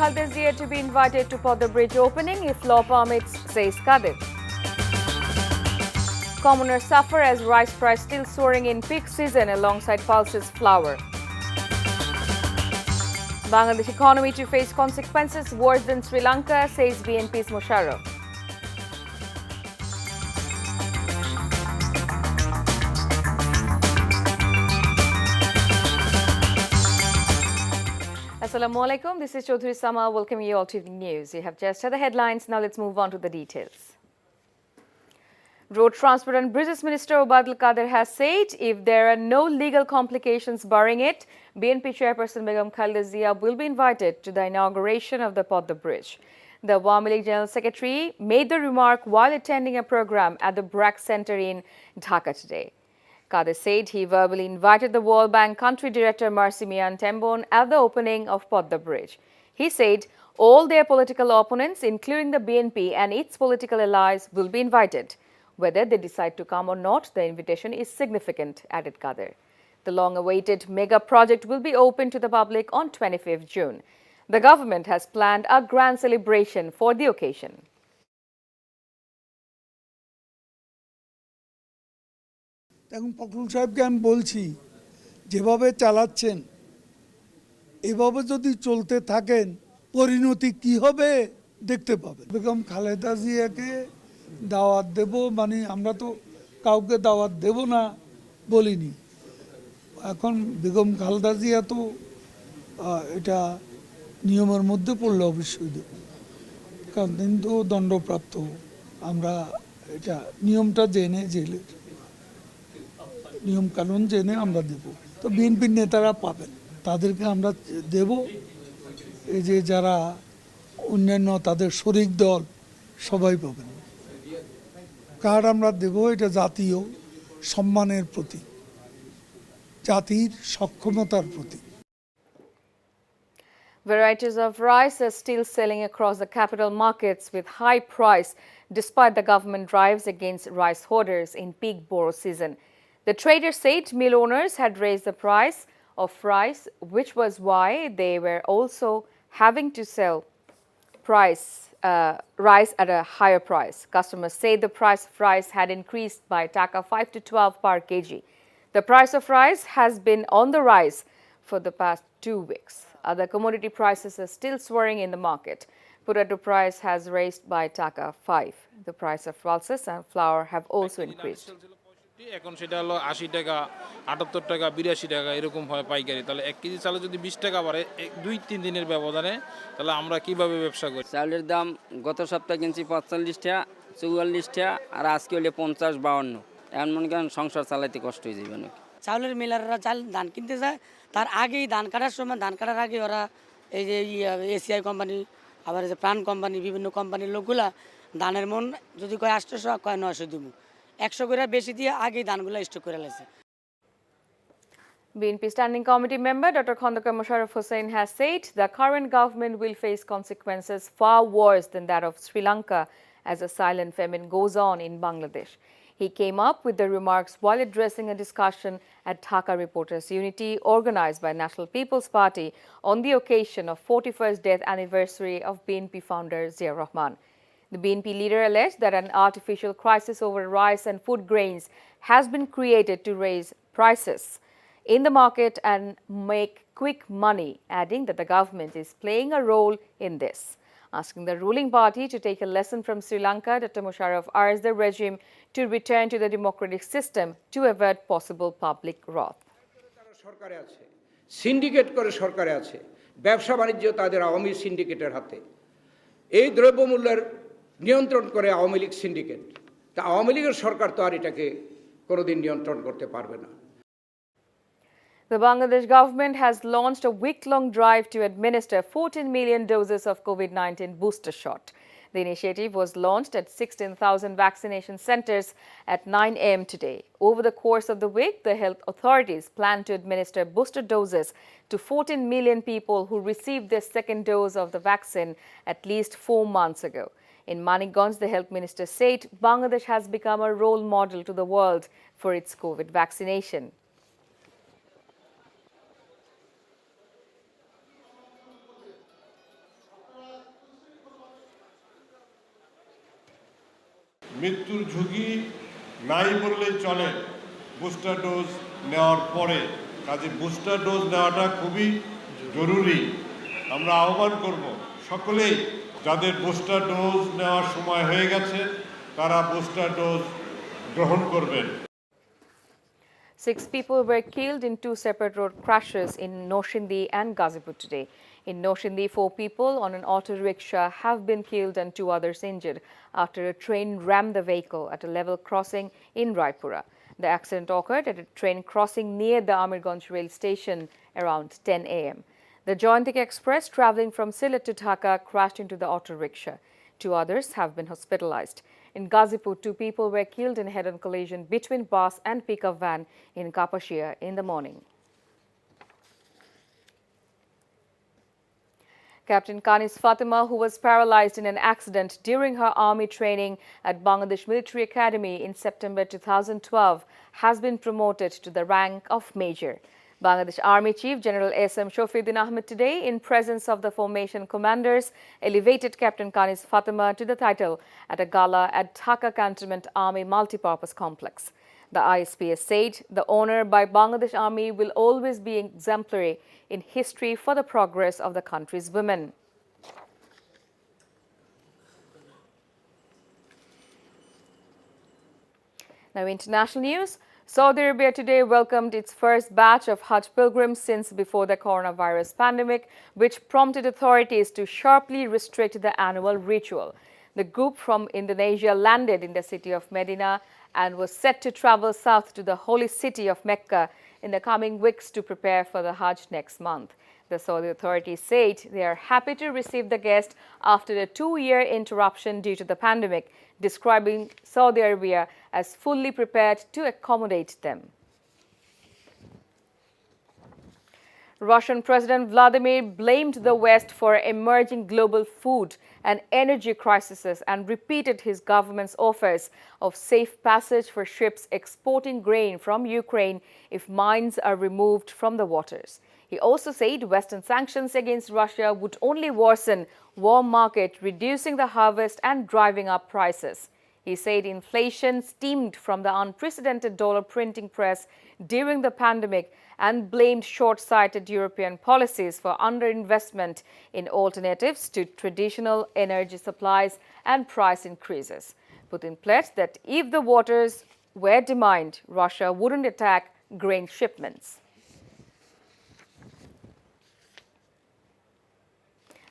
Khaleda Zia to be invited to Pothe Bridge opening if law permits, says Kadir. Commoners suffer as rice price still soaring in peak season alongside pulses flour. Bangladesh economy to face consequences worse than Sri Lanka, says BNP's Mosaddak. Assalamualaikum. This is Chaudhry Sama welcoming you all to the news. You have just heard the headlines. Now let's move on to the details. Road Transport and Bridges Minister Obaidul Qadir has said if there are no legal complications barring it, BNP Chairperson Begum Khaleda Zia will be invited to the inauguration of the Pothe Bridge. The Awami League General Secretary made the remark while attending a program at the BRAC Center in Dhaka today. Qadir said he verbally invited the World Bank Country Director Marcy Mian Tembon at the opening of Pothe Bridge. He said all their political opponents, including the BNP and its political allies, will be invited. Whether they decide to come or not, the invitation is significant, added Qadir. The long-awaited mega project will be open to the public on 25th June. The government has planned a grand celebration for the occasion. এখন ফখরুল সাহেবকে আমি বলছি যেভাবে চালাচ্ছেন এভাবে যদি চলতে থাকেন পরিণতি কি হবে দেখতে পাবেন। বেগম খালেদা জিয়াকে দাওয়াত দেব মানে আমরা তো কাউকে দাওয়াত দেব না বলিনি। এখন বেগম খালেদা জিয়া তো এটা নিয়মের মধ্যে পড়লে অবশ্যই দেব, কারণ তিনি তো দণ্ডপ্রাপ্ত। আমরা এটা নিয়মটা জেনে জেলের নিয়ম কানুন জেনে আমরা দেব। তো বিএনপির নেতারা পাবেন, তাদেরকে আমরা দেব। এই যে যারা অন্যান্য তাদের শরিক দল সবাই পাবেন। কার্ড আমরা দেব, এটা জাতীয় সম্মানের প্রতীক, জাতির সক্ষমতার প্রতীক। Varieties of rice are still selling across the capital markets with high price despite the government drives against rice hoarders in peak borrow season. The trader said mill owners had raised the price of rice, which was why they were also having to sell rice at a higher price. Customers say the price of rice had increased by Taka 5 to 12 per kg. The price of rice has been on the rise for the past 2 weeks. Other commodity prices are still soaring in the market. Potato price has raised by Taka 5. The price of pulses and flour have also increased. এখন সেটা হলো 80 টাকা 78 টাকা 82 টাকা এরকম হয় পাইকারি। তাহলে 1 কেজি চালে যদি 20 টাকা বাড়ে 2-3 দিনের ব্যবধানে, তাহলে আমরা কিভাবে ব্যবসা করি? চাউলের দাম গত সপ্তাহে কিনছি 45 টাকা 44 টাকা আর আজকে হলে 50-52। এখন মনে করেন সংসার চালাইতে কষ্ট হয়ে যাবে অনেক। চাউলের মিলাররা চাল ধান কিনতে যায়, তার আগেই ধান কাটার সময় ধান কাটার আগে ওরা এই যে এসিআই কোম্পানি, আবার এই যে প্রাণ কোম্পানি, বিভিন্ন কোম্পানির লোকগুলা ধানের মন যদি কয় 800 কয় 900 দিব, 100 করে বেশি দিয়ে আগেই ধানগুলো স্টক করে লাইছে। BNP Standing Committee member Dr. Khondakar Musharraf Hussain has said the current government will face consequences far worse than that of Sri Lanka as a silent famine goes on in Bangladesh. He came up with the remarks while addressing a discussion at Dhaka Reporters Unity organised by National People's Party on the occasion of 41st death anniversary of BNP founder Zia Rahman. The BNP leader alleged that an artificial crisis over rice and food grains has been created to raise prices in the market and make quick money, adding that the government is playing a role in this. Asking the ruling party to take a lesson from Sri Lanka, Dr. Musharraf urged the regime to return to the democratic system to avert possible public wrath. সরকারে আছে, syndicate করে সরকারে আছে, ব্যবসা বাণিজ্য তাদের আওয়ামী সিন্ডিকেটের হাতে। এই দ্রব্যমূল্যের নিয়ন্ত্রণ করে আওয়ামী লীগ সিন্ডিকেট। তা আওয়ামী লীগের সরকার তো আর এটাকে কোনোদিন নিয়ন্ত্রণ করতে পারবে না। The Bangladesh government has launched a week-long drive to administer 14 million doses of COVID-19 booster shot. The initiative was launched at 16,000 vaccination centers at 9 a.m. today. Over the course of the week, the health authorities plan to administer booster doses to 14 million people who received their second dose of the vaccine at least 4 months ago. In Manikganj, the health minister said Bangladesh has become a role model to the world for its COVID vaccination. মৃত্যুর ঝুঁকি নাই বললেই চলে booster dose নেওয়ার পরে। কাজে booster dose নেওয়াটা খুবই জরুরি। আমরা আহ্বান করব সকলেই যাদের বুস্টার ডোজ নেওয়ার সময় হয়ে গেছে তারা বুস্টার ডোজ গ্রহণ করবেন। 6 people were killed in 2 separate road crashes in Noshindi and Ghazipur today. In Noshindi, 4 people on an auto rickshaw have been killed and 2 others injured after a train rammed the vehicle at a level crossing in Raipura. The accident occurred at a train crossing near the Amirganj rail station around 10 a.m. The Jayantik Express travelling from Sylhet to Dhaka crashed into the auto rickshaw. 2 others have been hospitalized. In Ghazipur, 2 people were killed in head-on collision between bus and pickup van in Kapashia in the morning. Captain Kanis Fatima, who was paralyzed in an accident during her army training at Bangladesh Military Academy in September 2012, has been promoted to the rank of Major. Bangladesh Army Chief General S.M. Shofiuddin Ahmed today, in presence of the formation commanders, elevated Captain Kanis Fatima to the title at a gala at Dhaka Cantonment Army Multipurpose Complex. The ISPS said the honor by Bangladesh Army will always be exemplary in history for the progress of the country's women. Now, international news. Saudi Arabia today welcomed its first batch of Hajj pilgrims since before the coronavirus pandemic, which prompted authorities to sharply restrict the annual ritual. The group from Indonesia landed in the city of Medina and was set to travel south to the holy city of Mecca in the coming weeks to prepare for the Hajj next month. The Saudi authorities said they are happy to receive the guests after a 2-year interruption due to the pandemic, describing Saudi Arabia as fully prepared to accommodate them. Russian President Vladimir blamed the West for emerging global food and energy crises and repeated his government's offers of safe passage for ships exporting grain from Ukraine if mines are removed from the waters. He also said Western sanctions against Russia would only worsen warm market, reducing the harvest and driving up prices. He said inflation stemmed from the unprecedented dollar printing press during the pandemic and blamed short-sighted European policies for underinvestment in alternatives to traditional energy supplies and price increases. Putin pledged that if the waters were demined, Russia wouldn't attack grain shipments.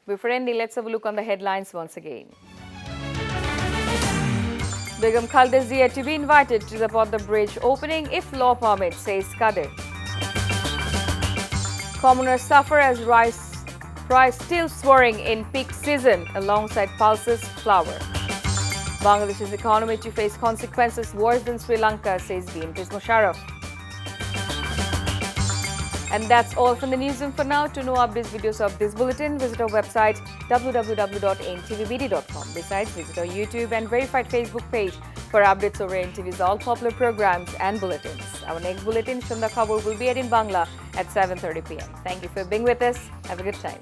Before ending, let's have a look on the headlines once again. Begum Khaleda Zia to be invited to the Pothe Bridge opening if law permits, says Kadir. Commoners suffer as rice price still soaring in peak season alongside pulses flour. Bangladesh's economy to face consequences worse than Sri Lanka, says BNP's Musharraf. And that's all from the newsroom for now. To know updates videos of this bulletin, visit our website www.ntvbd.com. Besides, visit our YouTube and verified Facebook page for updates over NTV's all popular programs and bulletins. Our next bulletin, Shunda Khabor, will be aired in Bangla at 7:30 p.m. Thank you for being with us. Have a good time.